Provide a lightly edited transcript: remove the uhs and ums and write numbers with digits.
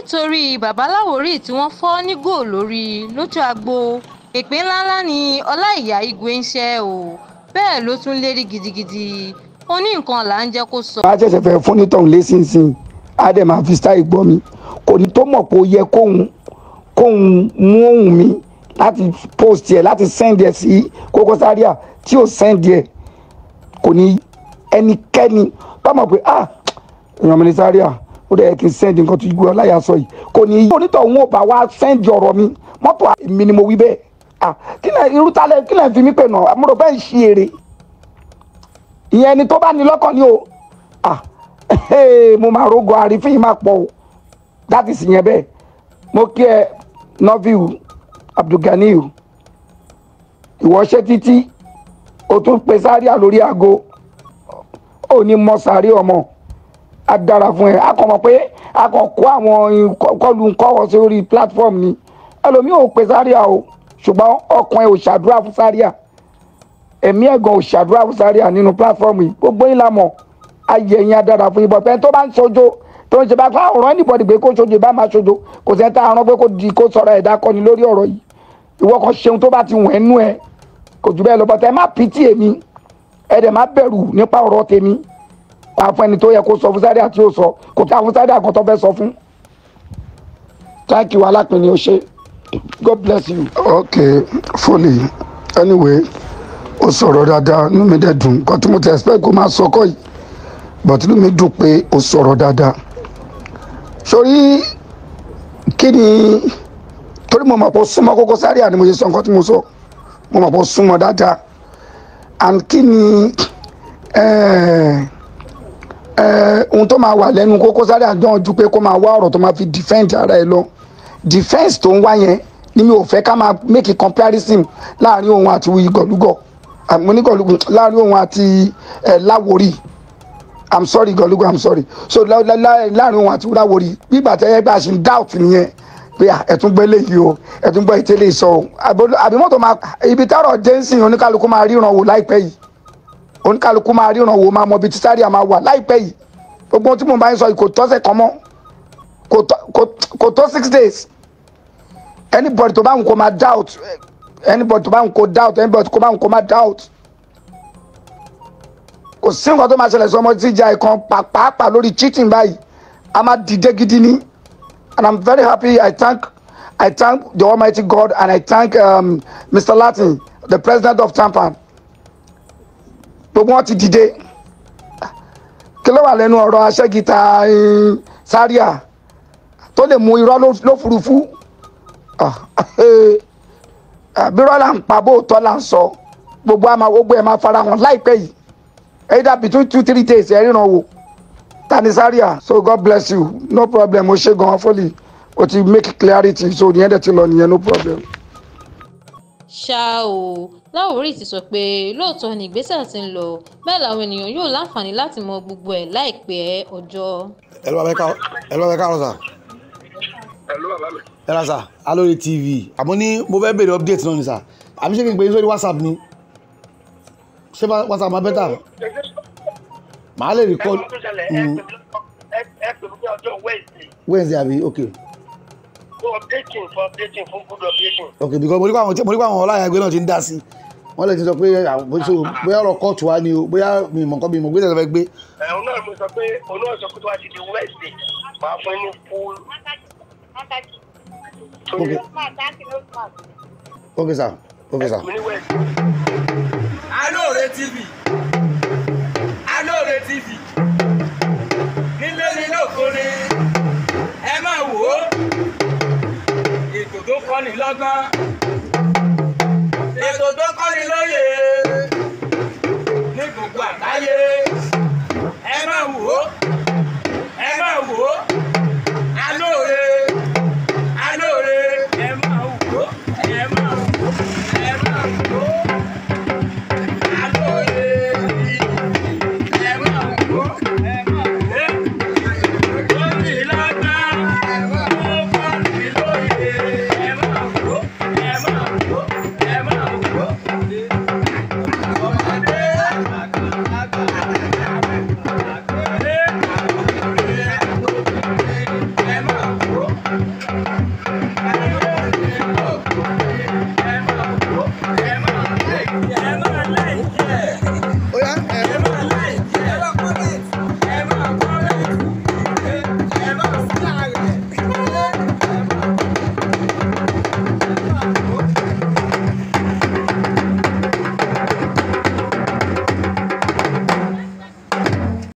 nítorí bàbá Lawori tí wọ́n fọ́ ní gò lórí lójú agbo èpè ńláńlá ni Ọláìyá Igwe ń ṣẹ́ o bẹ́ẹ̀ ló tún lérí gidigidi ó ní nǹkan là ń jẹ́ kó sọ. máa ṣẹ̀ṣẹ̀ fẹ́ fún nítọ̀hún lẹ́sìnsìn á dẹ̀ máa fi style gbọ́ mi kò ní tó mọ̀ pé ó yẹ kóun mú ohùn mi láti post ẹ̀ láti send ẹ̀ sí Kòkó Zaria tí ò send ẹ̀ kò ní ẹnikẹ́ni bá mọ̀ pé èèyàn mi ní Zaria ó dẹ̀ kí n send nǹkan tó Igwe Ọláìyá sọ yìí kò ní onítọ̀hún ò bá wá send ọ̀rọ̀ mi mọ́tò mi ni mo wí bẹ́ẹ̀ kí lẹ̀ irú talẹ̀ kí lẹ̀ fi mí pè náà mo rò bẹ́ẹ̀ ń ṣe èrè ìyẹn ni tó bá ní lọ́kàn ni o mo máa rogo àrífín máa pọ̀ o láti sì yẹn bẹ́ẹ̀ mo kí ẹ Noviu Abdulganiu ìwọ ṣe títí o tún pe Zaria lórí aago ó ní mọ sáré ọmọ a dára fún ẹ a kàn mọ̀ pé a kàn kó àwọn kọlu nkọ́wọ́ sórí platform ni ẹlòmíì ò pe Zaria o ṣùgbọ́n ọkàn ẹ ò ṣàdúrà fún Zaria ẹ̀mí ẹ̀gàn ò ṣàdúrà fún Zaria nínú platform yìí gbogbo yín la mọ̀ ayé yín á dára fún yín bọ̀ pé tó bá ń ṣojo tó ń ṣe bá fún ọ̀rọ̀ anybody pé kó ṣojo bá máa ṣojo kò sẹ́ni tá a rán pé kó sọ̀rọ̀ ẹ̀dá kọ́ni lórí ọ̀rọ̀ yìí ìwọ kan ṣeun tó bá ti wọ̀n ẹnu ẹ kò jù bẹ́ẹ̀ lọ bọ́tẹ́ ẹ má pìtì èmi ẹ dẹ̀ má bẹ̀rù nípa ọ̀rọ̀ tèmi wà fún ẹni tó yẹ kó sọ fún Zaria tí ó sọ kò tá fún Zaria kan tó fẹ́ sọ fún. Thank you alápinni o ṣe God bless you. Okay fully anyway ó sọ̀rọ̀ dáadáa inú mi dẹ̀ dùn nǹkan tí mo ti expect kó máa sọ kọ́ yìí but inú mi dùn pé ó sọ̀rọ̀ dáadáa sórí kí ni torí mo mọ̀ pé ó súnmọ́ Kòkó Zaria ni mo ṣe sọ nǹkan tí mo sọ mo mọ̀ pé ó súnmọ́ dáadáa and kí ni ohun tó máa wà lẹ́nu Kòkó Zaria dán ju pé kó máa wá ọ̀rọ̀ tó máa fi defend ara ẹ lọ defense tó ń wá yẹn ni mi ò fẹ́ ká máa make a comparison láàrin òun àti gọ̀lúgọ̀ mo ní gọ̀lúgọ̀ láàrin òun àti Lawori I'm sorry gọ̀lúgọ̀ I'm sorry so láàrin òun àti Lawori gbígbà tẹ́yẹ bá a ṣe ń doubt nìyẹn pé ẹ̀tún gbé léyìí o ẹ̀tún gbé ìtẹ́lẹ̀ sọ o àbí mọ́tò máa ibi tárọ̀ jẹ́nsìn oníkálukú máa ríran wò láìpẹ́ yìí oníkálukú máa ríran wò máa mọ ibi tí Zaria máa wà láìpẹ́ yìí gbogbo ohun tí mo bá ń sọ yìí kò tọ́sẹ̀ kan mọ́ kò tó 6 days anybody tó bá ń kó máa doubt anybody tó bá ń kó doubt anybody tó bá ń kó máa doubt kò sí nǹkan tó máa ṣẹlẹ̀ sọmọ tí ìjà ìkan pàápàá lórí cheating báyìí a máa dìde gidi ni and I'm very happy I thank the Almighty God and I thank Mr. Latin the president of Tampan gbogbo wọn ti dìde kí ló wà lẹ́nu ọ̀rọ̀ aṣẹ́gita Zaria tó lè mú irọ́ lófurufú bírọ́ là ń pa bóòtọ́ là ń sọ gbogbo ẹ̀ máa fara hàn láìpẹ́ yìí either between 2-3 days ẹ̀ ríran wò tani Zaria so God bless you no problem o ṣe gan fọlì o ti make clarity so nìyẹn dẹ̀ ti lọ nìyẹn no problem. ṣá o Lawori ti sọ pé lóòótọ́ ni ìgbésẹ̀ ti ń lọ bẹ́ẹ̀ làwọn ènìyàn yóò láǹfààní láti mọ gbogbo ẹ̀ láìpẹ́ ọjọ́. ẹ ló bá fẹ́ ká lọ sà. ẹ lọ sà Lawori TV àmọ́ ní mo fẹ́ bèrè update náà ni sà àbí ṣé kí n pè é sórí WhatsApp ni ṣé WhatsApp máa bẹ́tà màá lè record. Wednesday àbí ok. ok because mo rí pé àwọn Ọláìyá Igwe náà ti ń dá sí wọ́n lè ti sọ pé bóyá ọ̀rọ̀ kóòtù wa ni o bóyá mi mọ̀ nǹkan mi mọ̀ gbé tẹ̀lé fẹ́ gbé. òun náà mo sọ pé tó wá ti di Wednesday máa fún ní full. ok sir ok sir. Lawori TV Lawori TV nílé ní lókòrè ẹ máa wò ó ètò tó kọ́ni lọ́gbọ́n ètò tó kọ́ni lóye